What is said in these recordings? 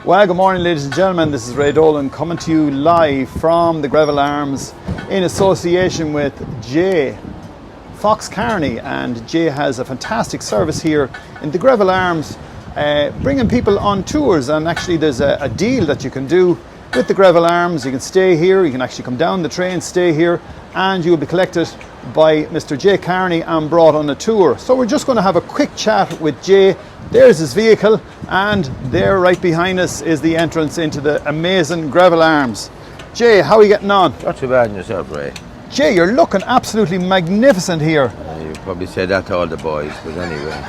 Well, good morning, ladies and gentlemen. This is Ray Dolan coming to you live from the Greville Arms in association with Jay, Fox Carney. And Jay has a fantastic service here in the Greville Arms, bringing people on tours. And actually, there's a deal that you can do with the Greville Arms. You can stay here, you can actually come down the train, stay here, and you'll be collected by Mr. Jay Carney and brought on a tour. So we're just going to have a quick chat with Jay. There's his vehicle, and there right behind us is the entrance into the amazing Greville Arms. Jay, how are you getting on? Not too bad in yourself, Ray. Jay, you're looking absolutely magnificent here. You probably say that to all the boys, but anyway.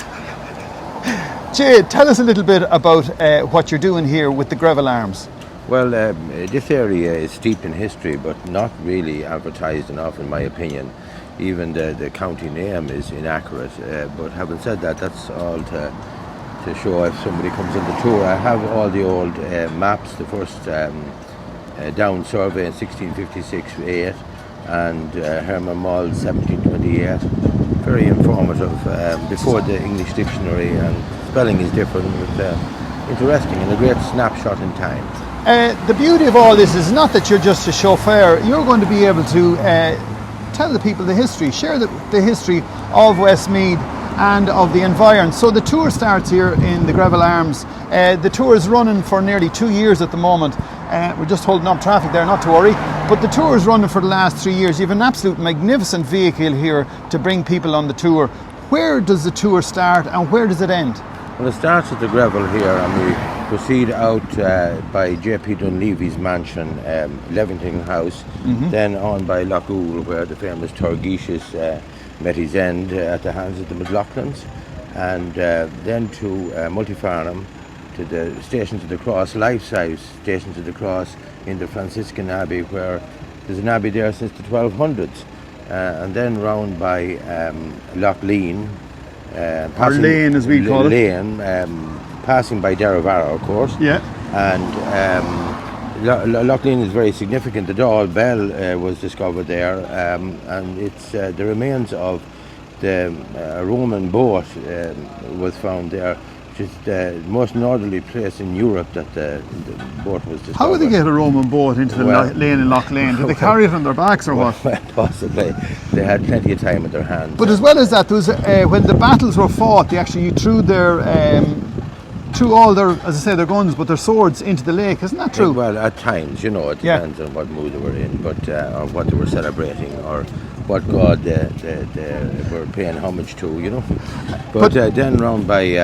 Jay, tell us a little bit about what you're doing here with the Greville Arms. Well, this area is steeped in history, but not really advertised enough, in my opinion. Even the county name is inaccurate. But having said that, that's all to show if somebody comes on the tour. I have all the old maps, the first down survey in 1656-8 and Herman Mull's 1728. Very informative, before the English dictionary, and spelling is different, but interesting and a great snapshot in time. The beauty of all this is not that you're just a chauffeur. You're going to be able to tell the people the history, share the history of Westmeath and of the environs. So the tour starts here in the Greville Arms. The tour is running for nearly 2 years at the moment. We're just holding up traffic there, not to worry. But the tour is running for the last 3 years. You have an absolute magnificent vehicle here to bring people on the tour. Where does the tour start and where does it end? Well, it starts at the Greville here, and we proceed out by J.P. Dunleavy's mansion, Levington House, then on by Lough Oul, where the famous Turgeish's met his end at the hands of the McLaughlins, and then to Multifarnham, to the Stations of the Cross, life-size Stations of the Cross in the Franciscan Abbey, where there's an abbey there since the 1200s, and then round by Lough Lean, or Lane as we call it. Passing by Derravara, of course. Yeah. And Lough Lean is very significant. The Dáil Bell was discovered there, and it's the remains of the Roman boat was found there, which is the most northerly place in Europe that the boat was discovered. How would they get a Roman boat into the lane in Lough Lane? Did they carry it on their backs or what? Well, possibly. They had plenty of time at their hands. But as well as that, there was when the battles were fought, they actually threw all their, as I say, their guns, but their swords into the lake. Isn't that true? Well, at times, it depends on what mood they were in, but or what they were celebrating, or what god they were paying homage to, But then round by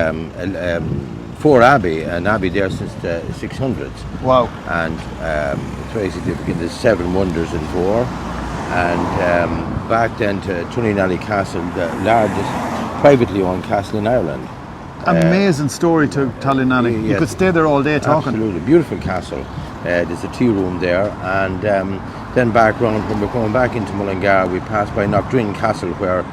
Fore Abbey, an abbey there since the 600s. Wow. And it's very significant. There's 7 wonders in Fore. And back then to Tunnynally Castle, the largest privately owned castle in Ireland. Amazing story to Tunnynally. Yes. You could stay there all day talking. Absolutely, beautiful castle. There's a tea room there, and then back round, when we're coming back into Mullingar, we pass by Knockdrin Castle, where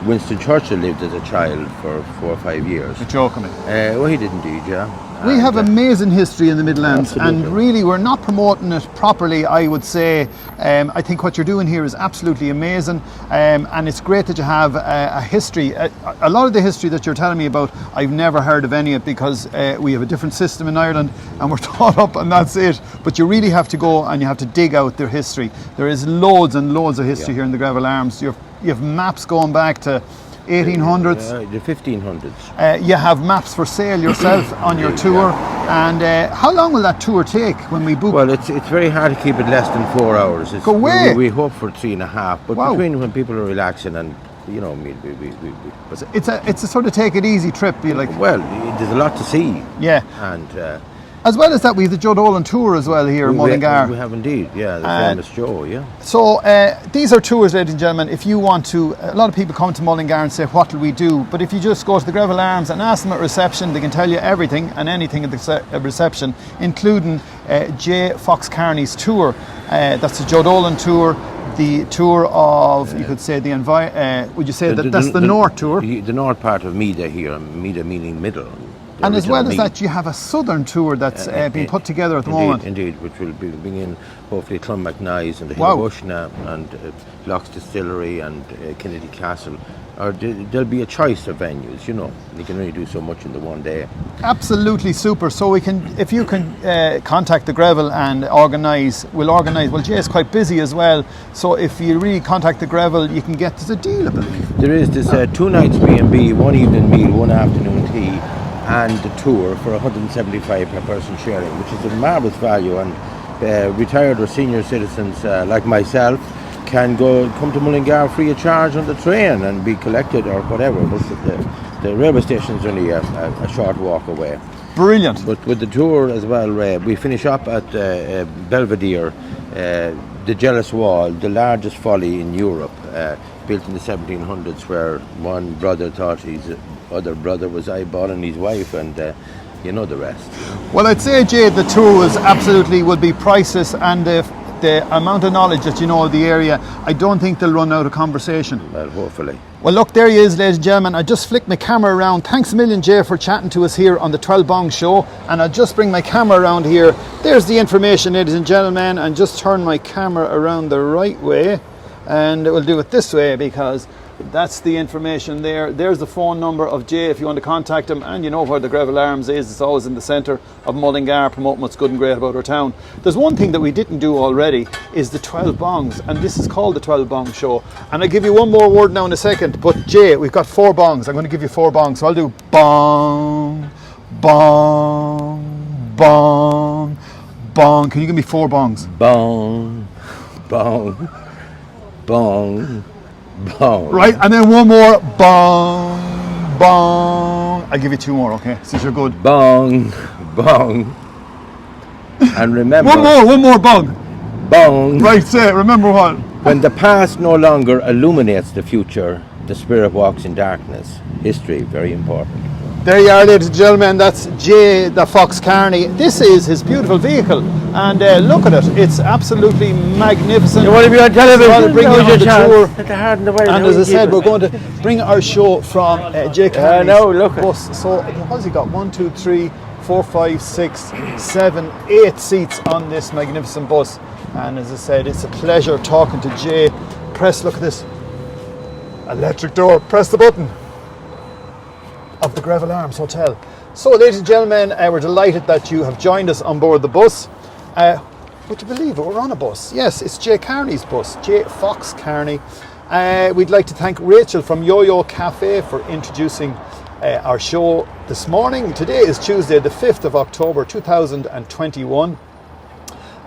Winston Churchill lived as a child for 4 or 5 years. You're joking me. Well, he did indeed, yeah. We have amazing history in the Midlands, absolutely. And really we're not promoting it properly, I would say. I think what you're doing here is absolutely amazing, and it's great that you have a history. A lot of the history that you're telling me about, I've never heard of any of it, because we have a different system in Ireland and we're taught up and that's it. But you really have to go and you have to dig out their history. There is loads and loads of history here in the Greville Arms. You have maps going back to 1800s. The 1500s. You have maps for sale yourself on your tour. And how long will that tour take when we book? Well, it's very hard to keep it less than 4 hours. Go away. We hope for 3.5, but wow. Between when people are relaxing and it's a sort of take it easy trip. Well, there's a lot to see. Yeah. And as well as that, we have the Joe Dolan tour as well here in Mullingar. We have indeed, yeah, the famous Joe, yeah. So these are tours, ladies and gentlemen. If you want to, a lot of people come to Mullingar and say, what will we do? But if you just go to the Greville Arms and ask them at reception, they can tell you everything and anything at the reception, including J. Fox Carney's tour. That's the Joe Dolan tour. The tour of, you could say, would you say that's the north tour? The north part of Meath here, Meath meaning middle. the And as original well as meal. that, you have a southern tour that's being put together at the moment. Indeed, which will be bringing hopefully Clonmacnoise and the Wow. Hill and Loch's Distillery and Kennedy Castle. Or there'll be a choice of venues, you know. You can only do so much in the one day. Absolutely super. So we can, if you can contact the Greville and organise. Well, Jay is quite busy as well. So if you really contact the Greville, you can get there's a deal, I believe. There is this 2 nights B&B, 1 evening meal, 1 afternoon tea, and the tour for 175 per person sharing, which is a marvellous value. And retired or senior citizens like myself can come to Mullingar free of charge on the train and be collected or whatever. The railway station is only a short walk away. Brilliant. But with the tour as well, we finish up at Belvedere, the Jealous Wall, the largest folly in Europe, built in the 1700s, where one brother thought his other brother was eyeballing his wife, and you know the rest. Well, I'd say, Jay, the tour would be priceless, and the amount of knowledge that you know of the area, I don't think they'll run out of conversation. Well, hopefully. Well, look, there he is, ladies and gentlemen. I just flicked my camera around. Thanks a million, Jay, for chatting to us here on the 12 Bong Show. And I'll just bring my camera around here. There's the information, ladies and gentlemen, and just turn my camera around the right way. And we'll do it this way because that's the information there. There's the phone number of Jay if you want to contact him, and you know where the Greville Arms is. It's always in the centre of Mullingar, promoting what's good and great about our town. There's one thing that we didn't do already is the 12 bongs, and this is called the 12 Bong Show. And I'll give you one more word now in a second, but Jay, we've got 4 bongs. I'm going to give you 4 bongs, so I'll do bong, bong, bong, bong. Can you give me 4 bongs? Bong, bong, bong, bong. Right, and then one more, bong, bong. I'll give you 2 more, okay, since you're good. Bong, bong. And remember... One more bong. Bong. Right, say it, remember what? When the past no longer illuminates the future, the spirit walks in darkness. History, very important. There you are, ladies and gentlemen, that's Jay the Fox Carney. This is his beautiful vehicle, and look at it, it's absolutely magnificent. You want to be on television? Bring you on the tour. And And as I said, we're going to bring our show from Jay Carney's bus. So what has he got? 1, 2, 3, 4, 5, 6, 7, 8 seats on this magnificent bus. And as I said, it's a pleasure talking to Jay. Look at this. Electric door, press the button. Of the Greville Arms Hotel. So, ladies and gentlemen, we're delighted that you have joined us on board the bus. Would you believe it? We're on a bus. Yes, it's Jay Carney's bus, Jay Fox Carney. We'd like to thank Rachel from Yo-Yo Cafe for introducing our show this morning. Today is Tuesday, the 5th of October 2021.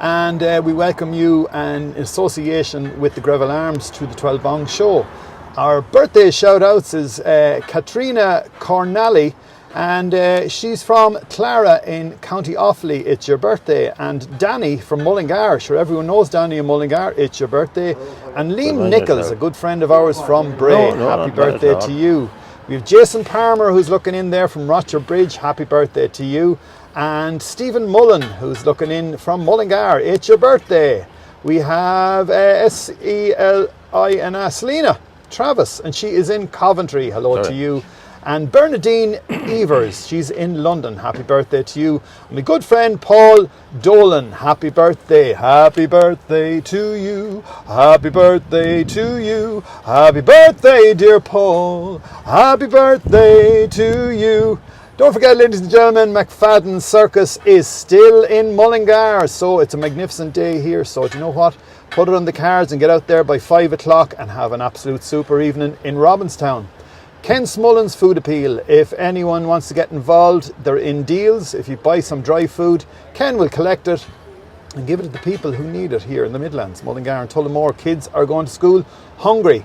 And we welcome you in association with the Greville Arms to the 12 Bong Show. Our birthday shout-outs is Katrina Cornally, and she's from Clara in County Offaly. It's your birthday. And Danny from Mullingar. Sure, everyone knows Danny in Mullingar. It's your birthday. And Liam Nichols, a good friend of ours from Bray. Happy birthday to you. We have Jason Palmer, who's looking in there from Rocher Bridge. Happy birthday to you. And Stephen Mullen, who's looking in from Mullingar. It's your birthday. We have Selena Travis, and she is in Coventry. Hello to you. And Bernadine Evers, she's in London. Happy birthday to you. And my good friend Paul Dolan, happy birthday. Happy birthday to you. Happy birthday to you. Happy birthday, dear Paul. Happy birthday to you. Don't forget, ladies and gentlemen, McFadden Circus is still in Mullingar, so it's a magnificent day here. So do you know what? Put it on the cards and get out there by 5 o'clock and have an absolute super evening in Robinstown. Ken Smullen's Food Appeal. If anyone wants to get involved, they're in deals. If you buy some dry food, Ken will collect it and give it to the people who need it here in the Midlands, Mullingar and Tullamore. Kids are going to school hungry.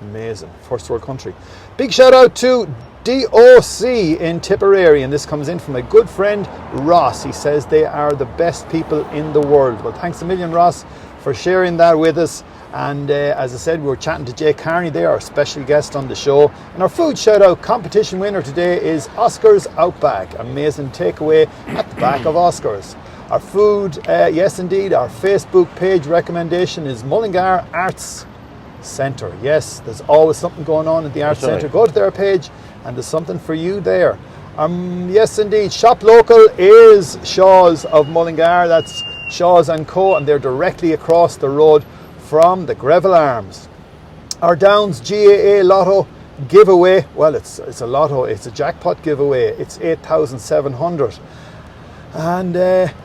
Amazing. First world country. Big shout out to DOC in Tipperary, and this comes in from a good friend Ross. He says they are the best people in the world. Well, thanks a million, Ross, for sharing that with us. And as I said, we were chatting to Jay Carney. They are our special guest on the show. And our food shout out competition winner today is Oscar's Outback. Amazing takeaway at the back of Oscar's. Our food, yes indeed, our Facebook page recommendation is Mullingar Arts Centre. Yes, there's always something going on at the Arts Centre. Go to their page and there's something for you there. Yes, indeed. Shop local is Shaw's of Mullingar. That's Shaw's and Co. And they're directly across the road from the Greville Arms. Our Downs GAA Lotto giveaway. Well, it's a lotto. It's a jackpot giveaway. It's 8,700. And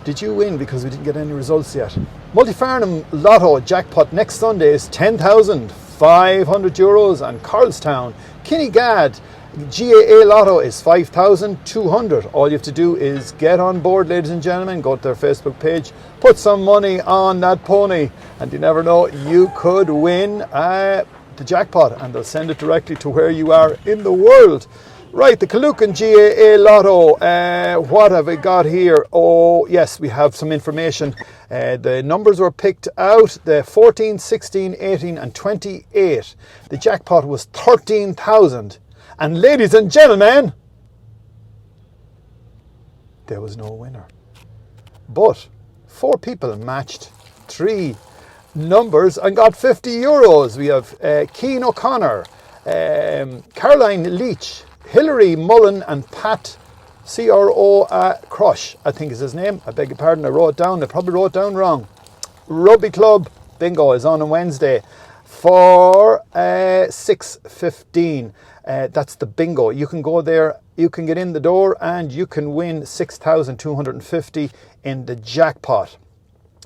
did you win? Because we didn't get any results yet. Multifarnham Lotto jackpot next Sunday is €10,500. And Carlstown Kinnegad GAA Lotto is 5,200. All you have to do is get on board, ladies and gentlemen. Go to their Facebook page, put some money on that pony, and you never know, you could win the jackpot, and they'll send it directly to where you are in the world. Right, the Calucan GAA Lotto, what have we got here? Oh, yes, we have some information. The numbers were picked out, the 14, 16, 18 and 28. The jackpot was 13,000. And ladies and gentlemen, there was no winner. But 4 people matched 3 numbers and got €50. We have Keane O'Connor, Caroline Leach, Hilary Mullen and Pat CRO Crush, I think is his name. I beg your pardon, I probably wrote it down wrong. Rugby Club Bingo is on a Wednesday for 6:15. That's the bingo. You can go there, you can get in the door and you can win 6,250 in the jackpot.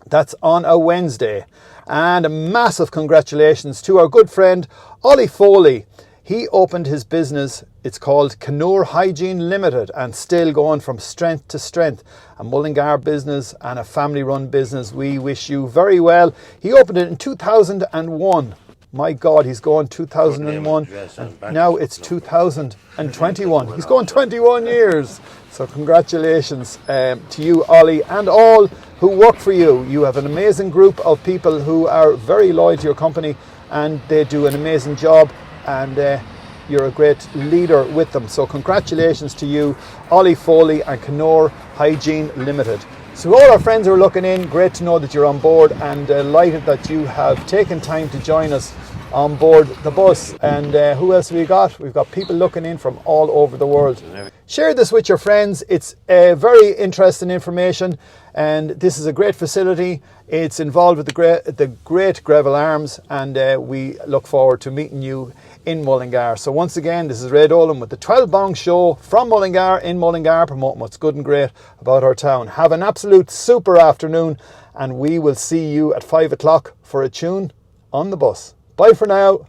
That's on a Wednesday. And a massive congratulations to our good friend Ollie Foley. He opened his business. It's called Canor Hygiene Limited and still going from strength to strength. A Mullingar business and a family-run business. We wish you very well. He opened it in 2001. My God, he's going 2001. And now it's 2021. He's going 21 years. So congratulations to you, Ollie, and all who work for you. You have an amazing group of people who are very loyal to your company and they do an amazing job. And you're a great leader with them. So congratulations to you, Ollie Foley and Canor Hygiene Limited. So all our friends who are looking in, great to know that you're on board and delighted that you have taken time to join us on board the bus. And who else have we got? We've got people looking in from all over the world. Share this with your friends. It's very interesting information and this is a great facility. It's involved with the great Greville Arms and we look forward to meeting you in Mullingar. So once again, this is Ray Dolan with the 12 Bong Show from Mullingar in Mullingar, promoting what's good and great about our town. Have an absolute super afternoon and we will see you at 5 o'clock for a tune on the bus. Bye for now.